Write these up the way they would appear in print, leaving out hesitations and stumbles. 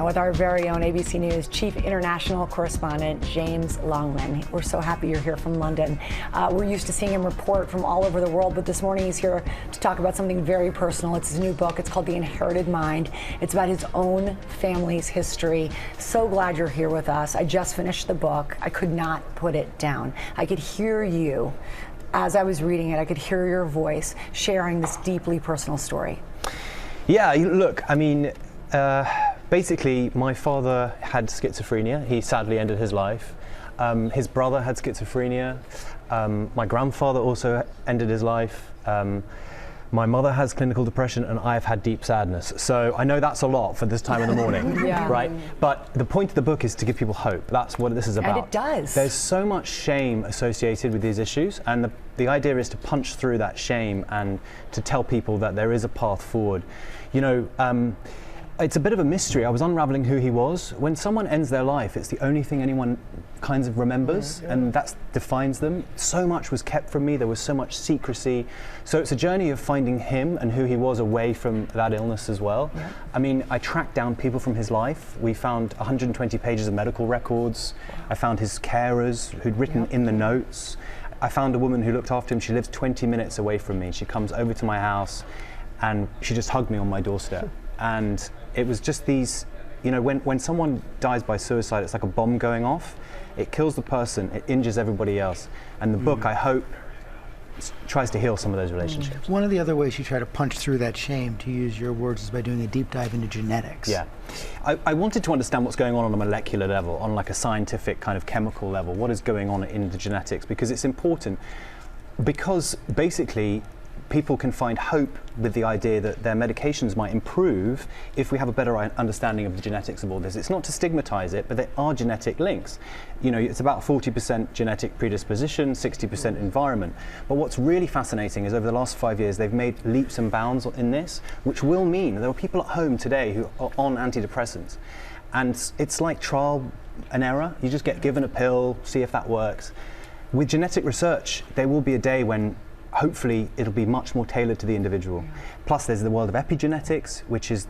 with our very own ABC News Chief International Correspondent, James Longman. We're so happy you're here from London. We're used to seeing him report from all over the world, but this morning he's here to talk about something very personal. It's his new book. It's called The Inherited Mind. It's about his own family's history. So glad you're here with us. I just finished the book. I could not put it down. I could hear you. As I was reading it, I could hear your voice sharing this deeply personal story. Yeah, look, I mean, basically, my father had schizophrenia. He sadly ended his life. His brother had schizophrenia. My grandfather also ended his life. My mother has clinical depression, and I've had deep sadness. So I know that's a lot for this time in the morning, right? But the point of the book is to give people hope. That's what this is about. And it does. There's so much shame associated with these issues, and the idea is to punch through that shame and to tell people that there is a path forward. You know, it's a bit of a mystery. I was unraveling who he was. When someone ends their life, it's the only thing anyone kind of remembers, and that defines them. So much was kept from me. There was so much secrecy. So it's a journey of finding him and who he was away from that illness as well. I mean, I tracked down people from his life. We found 120 pages of medical records. I found his carers who'd written in the notes. I found a woman who looked after him. She lives 20 minutes away from me. She comes over to my house and she just hugged me on my doorstep. And it was just these, you know, when someone dies by suicide, it's like a bomb going off. It kills the person, it injures everybody else. And the book, I hope, tries to heal some of those relationships. One of the other ways you try to punch through that shame, to use your words, is by doing a deep dive into genetics. Yeah. I wanted to understand what's going on a molecular level, on like a scientific kind of chemical level. What is going on in the genetics? Because it's important. Because basically, people can find hope with the idea that their medications might improve if we have a better understanding of the genetics of all this. It's not to stigmatize it, but there are genetic links. You know, it's about 40% genetic predisposition, 60% environment. But what's really fascinating is over the last 5 years, they've made leaps and bounds in this, which will mean there are people at home today who are on antidepressants. And it's like trial and error. You just get given a pill, see if that works. With genetic research, there will be a day when hopefully it'll be much more tailored to the individual. Plus there's the world of epigenetics, which is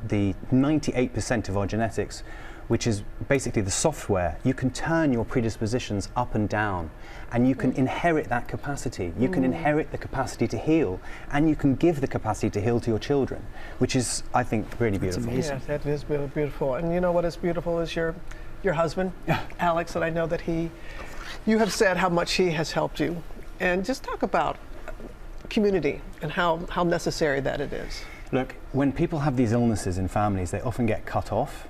the 98% of our genetics, which is basically the software. You can turn your predispositions up and down, and you can inherit that capacity. You can inherit the capacity to heal, and you can give the capacity to heal to your children, which is, I think, really beautiful. Yeah, that is beautiful. And you know what is beautiful is your husband, Alex, and I know that you have said how much he has helped you. And just talk about community and how necessary that it is. Look, when people have these illnesses in families, they often get cut off.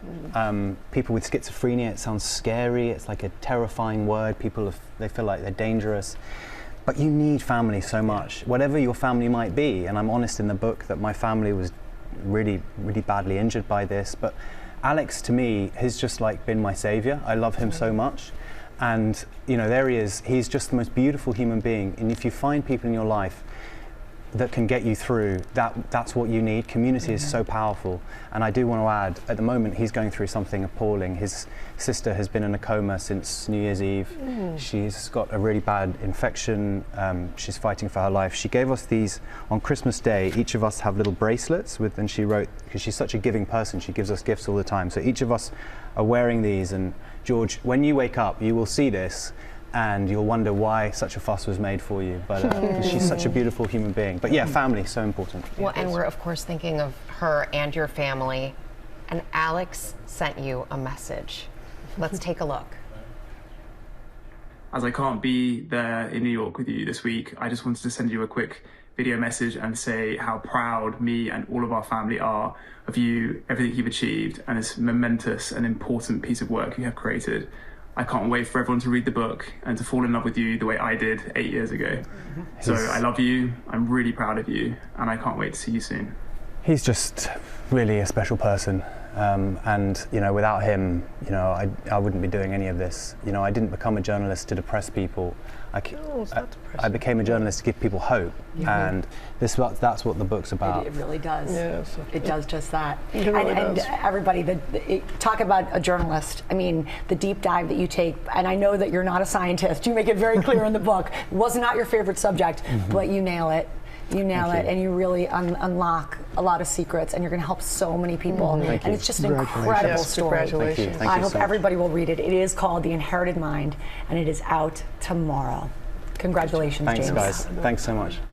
People with schizophrenia, it sounds scary. It's like a terrifying word. They feel like they're dangerous. But you need family so much, whatever your family might be. And I'm honest in the book that my family was really, really badly injured by this. But Alex, to me, has just like been my savior. I love him so much. And, you know, there he is. He's just the most beautiful human being. And if you find people in your life that can get you through, that's what you need. Community is so powerful. And I do want to add, at the moment, he's going through something appalling. His sister has been in a coma since New Year's Eve. She's got a really bad infection. She's fighting for her life. She gave us these on Christmas Day. Each of us have little bracelets with, and she wrote, because she's such a giving person, she gives us gifts all the time. So each of us are wearing these, and George, when you wake up, you will see this and you'll wonder why such a fuss was made for you. But she's such a beautiful human being. But yeah, family, so important. Well, and we're of course thinking of her and your family. And Alex sent you a message. Let's take a look. As I can't be there in New York with you this week, I just wanted to send you a quick video message and say how proud me and all of our family are of you, everything you've achieved, and this momentous and important piece of work you have created. I can't wait for everyone to read the book and to fall in love with you the way I did 8 years ago. So I love you, I'm really proud of you, and I can't wait to see you soon. He's just really a special person. And, you know, without him, you know, I wouldn't be doing any of this. You know, I didn't become a journalist to depress people. I became a journalist to give people hope, and that's what the book's about. It really does. Yeah, it does just that. It really and does. Everybody, talk about a journalist. I mean, the deep dive that you take, and I know that you're not a scientist. You make it very clear in the book. It was not your favorite subject, but you nail it. You nail Thank it, you. and you really unlock a lot of secrets, and you're going to help so many people. Thank And you. it's just an Congratulations. incredible Yes, story. congratulations. Thank you. Thank I you hope so much. everybody will read it. It is called The Inherited Mind, and it is out tomorrow. Congratulations, Thanks, James. guys. Thanks so much.